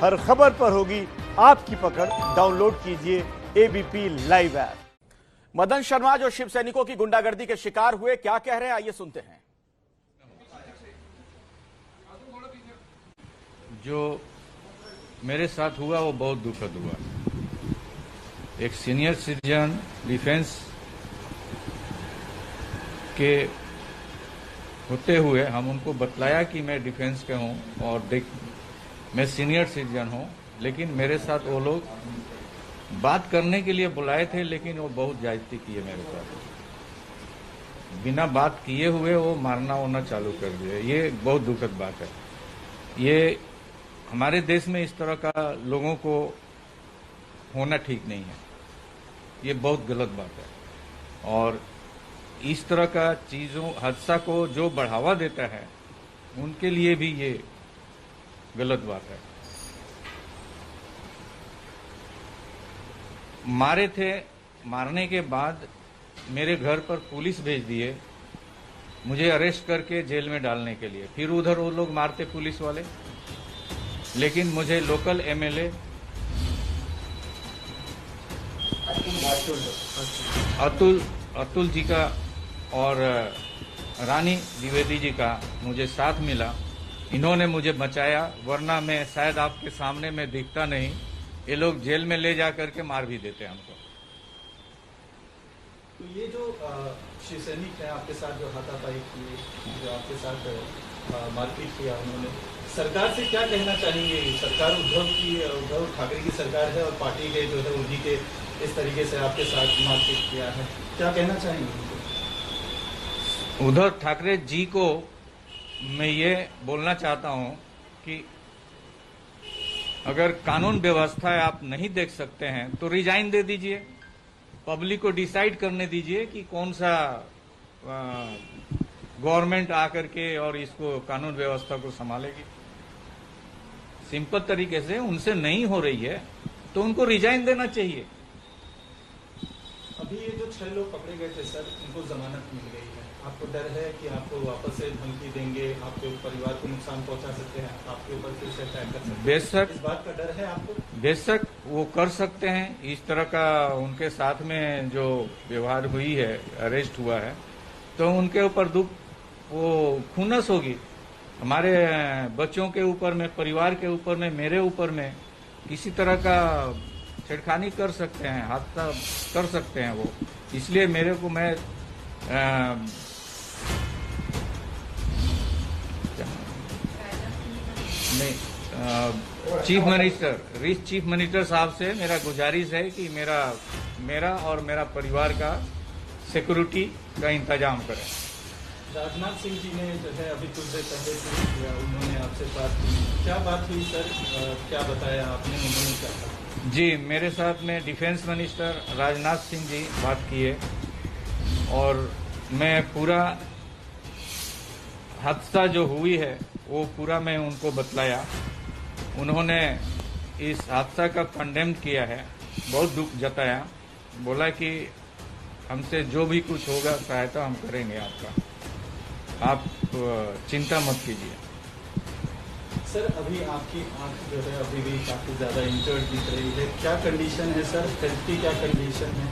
हर खबर पर होगी आपकी पकड़। डाउनलोड कीजिए ABP live app. Madan Sharma जो शिव सैनिकों की गुंडागर्दी के शिकार हुए, क्या कह रहे हैं, आइए सुनते हैं। जो मेरे साथ हुआ वो बहुत दुखद हुआ। एक सीनियर सिटीजन डिफेंस के होते हुए हम उनको बतलाया कि मैं डिफेंस के हूं और मैं सीनियर सिटीजन हूं, लेकिन मेरे साथ वो लोग बात करने के लिए बुलाए थे, लेकिन वो बहुत ज्यादती किए मेरे साथ। बिना बात किए हुए वो मारना वारना चालू कर दिए। ये बहुत दुखद बात है। ये हमारे देश में इस तरह का लोगों को होना ठीक नहीं है। ये बहुत गलत बात है और इस तरह का चीजों हादसा को जो बढ़ावा देता है उनके लिए भी ये गलत बात है। मारे थे, मारने के बाद मेरे घर पर पुलिस भेज दिए मुझे अरेस्ट करके जेल में डालने के लिए। फिर उधर वो लोग मारते पुलिस वाले, लेकिन मुझे लोकल एमएलए अतुल जी का और रानी द्विवेदी जी का मुझे साथ मिला। इन्होंने मुझे बचाया, वरना मैं शायद आपके सामने में दिखता नहीं। ये लोग जेल में ले जा करके मार भी देते हमको। तो ये जो शिव सैनिक है आपके साथ जो हाथापाई की, जो आपके साथ मारपीट किया, उन्होंने सरकार से क्या कहना चाहेंगे? सरकार उद्धव ठाकरे की सरकार है और पार्टी के जो है उन्हीं के इस तरीके से आपके साथ मारपीट किया है, क्या कहना चाहेंगे? उद्धव ठाकरे जी को मैं ये बोलना चाहता हूं कि अगर कानून व्यवस्था आप नहीं देख सकते हैं तो रिजाइन दे दीजिए। पब्लिक को डिसाइड करने दीजिए कि कौन सा गवर्नमेंट आकर के और इसको कानून व्यवस्था को संभालेगी। सिंपल तरीके से उनसे नहीं हो रही है तो उनको रिजाइन देना चाहिए। अभी ये जो 6 लोग पकड़े गए थे सर, उनको जमानत मिल गई है। आपको डर है कि आपको वापस से धमकी देंगे, आपके परिवार को नुकसान पहुंचा सकते हैं, आपके ऊपर फिर से अटैक कर सकते हैं? बेशक, इस बात का डर है आपको? बेशक वो कर सकते हैं। इस तरह का उनके साथ में जो व्यवहार हुई है, अरेस्ट हुआ है, तो उनके ऊपर दुख वो खुनस होगी। हमारे बच्चों के ऊपर में, परिवार के ऊपर में, मेरे ऊपर में किसी तरह का छेड़खानी कर सकते हैं, हादसा कर सकते हैं वो। इसलिए मेरे को मैं चीफ मिनिस्टर साहब से मेरा गुजारिश है कि मेरा और मेरा परिवार का सिक्योरिटी का इंतजाम करें। राजनाथ सिंह जी ने जो है अभी कुछ देर पहले ट्वीट किया, उन्होंने आपसे बात की, क्या बात हुई सर? क्या बताया आपने, उन्होंने क्या कहा? जी, मेरे साथ में डिफेंस मिनिस्टर राजनाथ सिंह जी बात किए और मैं पूरा हादसा जो हुई है वो पूरा मैं उनको बतलाया। उन्होंने इस हादसा का कंडेम किया है, बहुत दुख जताया, बोला कि हमसे जो भी कुछ होगा सहायता हम करेंगे आपका, आप चिंता मत कीजिए। सर, अभी आपकी आंख जो है अभी भी काफी ज्यादा इंजर्ड दिख रही है, क्या कंडीशन है सर? हेल्थ की क्या कंडीशन है?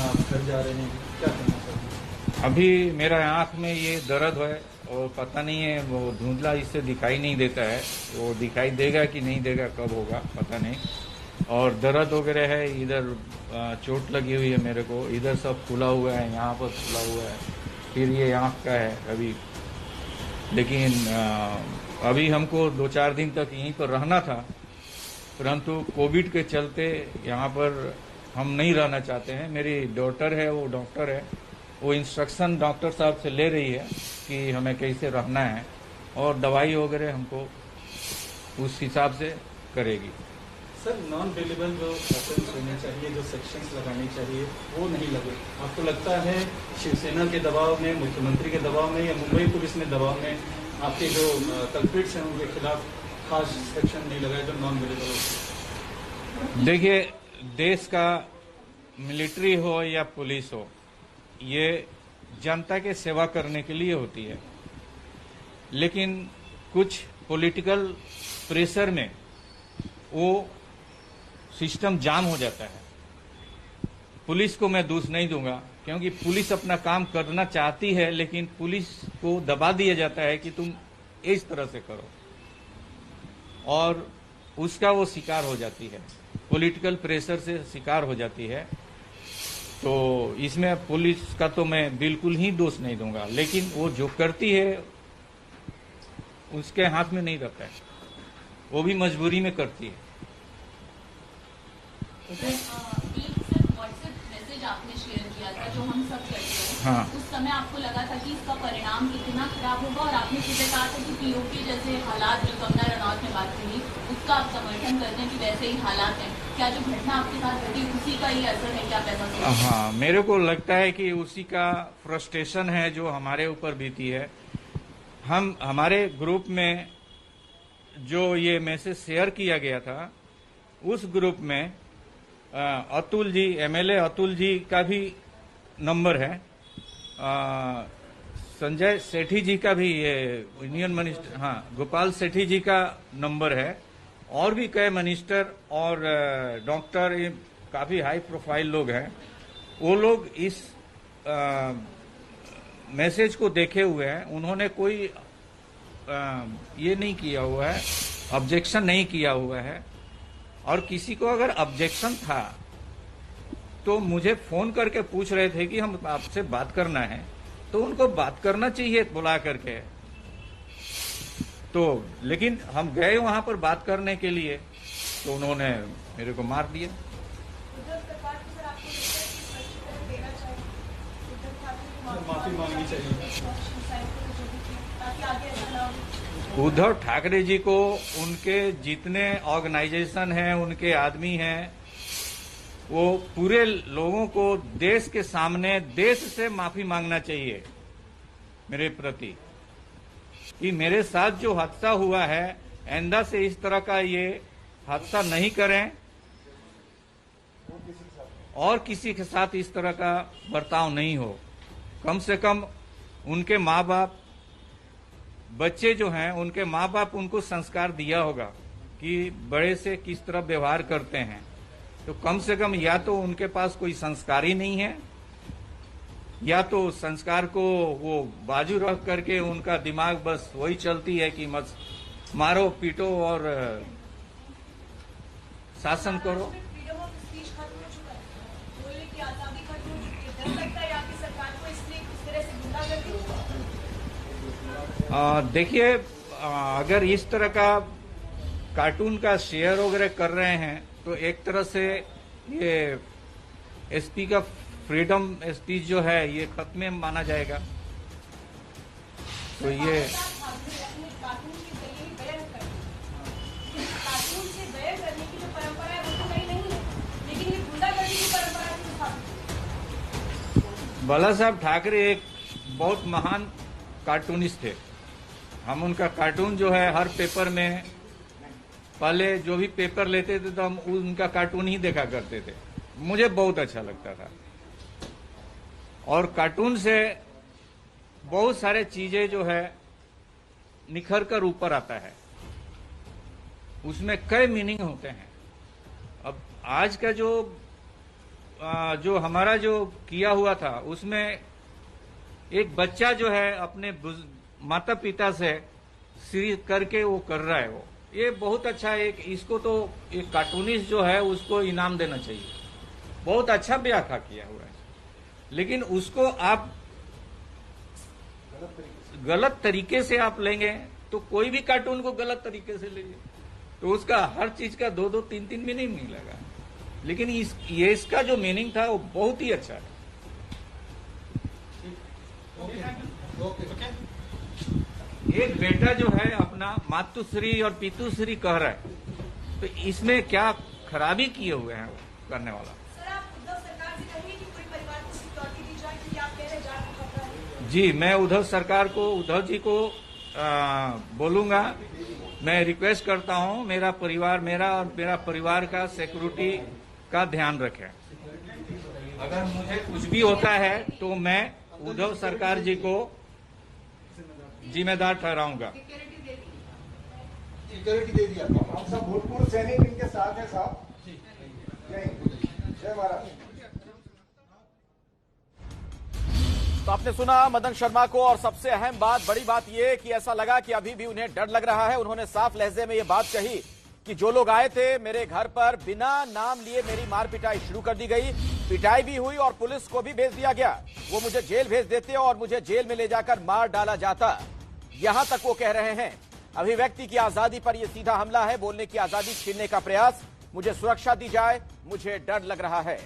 आप घर जा रहे हैं, क्या करना चाहिए? अभी मेरा आंख में ये दर्द है और पता नहीं है, वो धुंधला इससे दिखाई नहीं देता है। वो दिखाई देगा कि नहीं देगा, कब होगा पता नहीं। और दर्द वगैरह है, इधर चोट लगी हुई है मेरे को, इधर सब फूला हुआ है, यहाँ पर फूला हुआ है, फिर ये आंख का है अभी। लेकिन अभी हमको 2-4 दिन तक यहीं पर रहना था, परंतु कोविड के चलते यहाँ पर हम नहीं रहना चाहते हैं। मेरी डॉटर है, वो डॉक्टर है, वो इंस्ट्रक्शन डॉक्टर साहब से ले रही है कि हमें कैसे रहना है और दवाई वगैरह हमको उस हिसाब से करेगी। सर, नॉन बेलेबल जो ऑफेंस होने चाहिए, जो सेक्शंस लगाने चाहिए, वो नहीं लगे। आपको लगता है शिवसेना के दबाव में, मुख्यमंत्री के दबाव में या मुंबई पुलिस में दबाव में आपके जो कल्प्रिट्स हैं उनके खिलाफ खास सेक्शन नहीं लगाए जो नॉन बेलेबल हो? देखिए, देश का मिलिट्री हो या पुलिस हो, ये जनता के सेवा करने के लिए होती है। लेकिन कुछ पॉलिटिकल प्रेशर में वो सिस्टम जाम हो जाता है। पुलिस को मैं दोष नहीं दूंगा, क्योंकि पुलिस अपना काम करना चाहती है, लेकिन पुलिस को दबा दिया जाता है कि तुम इस तरह से करो, और उसका वो शिकार हो जाती है, पॉलिटिकल प्रेशर से शिकार हो जाती है। तो इसमें पुलिस का तो मैं बिल्कुल ही दोष नहीं दूंगा, लेकिन वो जो करती है उसके हाथ में नहीं रहता है, वो भी मजबूरी में करती है। आपने शेयर किया था जो हम सब करते हैं, हाँ। उस समय आपको लगा था कि इसका परिणाम कितना खराब होगा, और आपने सीधे कहा था कि पीओके जैसे हालात जो कंगना रनौत ने बात कही उसका आप समर्थन करते हैं कि वैसे ही हालात हैं। क्या जो घटना आपके साथ घटी उसी का ही असर है, क्या पैसा सोचते हैं? हाँ, मेरे को लगता है कि उसी का फ्रस्ट्रेशन है जो हमारे ऊपर बीती है। हम हमारे ग्रुप में जो ये मैसेज शेयर किया गया था, उस ग्रुप में अतुल जी, एमएलए अतुल जी का भी नंबर है, संजय सेठी जी का भी, ये यूनियन मिनिस्टर, हाँ, गोपाल सेठी जी का नंबर है, और भी कई मिनिस्टर और डॉक्टर, ये काफी हाई प्रोफाइल लोग हैं। वो लोग इस मैसेज को देखे हुए हैं, उन्होंने कोई ये नहीं किया हुआ है, ऑब्जेक्शन नहीं किया हुआ है। और किसी को अगर ऑब्जेक्शन था तो मुझे फोन करके पूछ रहे थे कि हम आपसे बात करना है, तो उनको बात करना चाहिए बुला करके। तो लेकिन हम गए वहां पर बात करने के लिए, तो उन्होंने मेरे को मार दिया। माफी मांगनी चाहिए। उद्धव ठाकरे जी को उनके जितने ऑर्गेनाइजेशन हैं, उनके आदमी हैं, वो पूरे लोगों को देश के सामने देश से माफी मांगना चाहिए मेरे प्रति, कि मेरे साथ जो हादसा हुआ है, आइंदा से इस तरह का ये हादसा नहीं करें, और किसी के साथ इस तरह का बर्ताव नहीं हो। कम से कम उनके माँ बाप, बच्चे जो हैं, उनके माँ बाप उनको संस्कार दिया होगा कि बड़े से किस तरह व्यवहार करते हैं। तो कम से कम या तो उनके पास कोई संस्कार ही नहीं है, या तो संस्कार को वो बाजू रख करके उनका दिमाग बस वही चलती है कि मत मारो पीटो और शासन करो। देखिए, अगर इस तरह का कार्टून का शेयर वगैरह कर रहे हैं, तो एक तरह से ये एसपी का फ्रीडम स्पीच जो है ये खत्म माना जाएगा। तो ये बाला साहब ठाकरे एक बहुत महान कार्टूनिस्ट थे। हम उनका कार्टून जो है हर पेपर में, पहले जो भी पेपर लेते थे तो हम उनका कार्टून ही देखा करते थे, मुझे बहुत अच्छा लगता था। और कार्टून से बहुत सारे चीजें जो है निखर कर ऊपर आता है, उसमें कई मीनिंग होते हैं। अब आज का जो हमारा जो किया हुआ था, उसमें एक बच्चा जो है अपने माता पिता से श्री करके वो कर रहा है, वो ये बहुत अच्छा है। इसको तो एक कार्टूनिस्ट जो है उसको इनाम देना चाहिए, बहुत अच्छा व्याख्या किया हुआ है। लेकिन उसको आप गलत तरीके से आप लेंगे तो कोई भी कार्टून को गलत तरीके से लीजिए तो उसका हर चीज का 2-2, 3-3 मीनिंग मिलेगा। लेकिन इसका जो मीनिंग था वो बहुत ही अच्छा है। एक बेटा जो है अपना मातुश्री और पितुश्री कह रहा है, तो इसमें क्या खराबी किए हुए हैं वो करने वाला? सर, आप उद्धव सरकार से कहेंगे कि पूरे परिवार को सिक्योरिटी दी जाए, क्योंकि आप कह रहे हैं जान को खतरा है। जी, मैं उद्धव सरकार को, उद्धव जी को बोलूंगा, मैं रिक्वेस्ट करता हूं मेरा परिवार, मेरा और मेरा परिवार का सिक्योरिटी का ध्यान रखें। अगर मुझे कुछ भी होता है तो मैं उद्धव सरकार जी को जिम्मेदार ठहराऊंगा। सिक्योरिटी दे दिया। हम सब भूतपूर्व सैनिक इनके साथ हैं साहब। जय हिंद, जय महाराष्ट्र। तो आपने सुना मदन शर्मा को, और सबसे अहम बात, बड़ी बात यह कि ऐसा लगा कि अभी भी उन्हें डर लग रहा है। उन्होंने साफ लहजे में यह बात कही कि जो लोग आए थे मेरे घर पर, बिना नाम लिए मेरी मार पिटाई शुरू कर दी गई, पिटाई भी हुई और पुलिस को भी भेज दिया गया। वो मुझे जेल भेज देते और मुझे जेल में ले जाकर मार डाला जाता। यहां तक वो कह रहे हैं। अभिव्यक्ति की आजादी पर यह सीधा हमला है, बोलने की आजादी छीनने का प्रयास। मुझे सुरक्षा दी जाए, मुझे डर लग रहा है।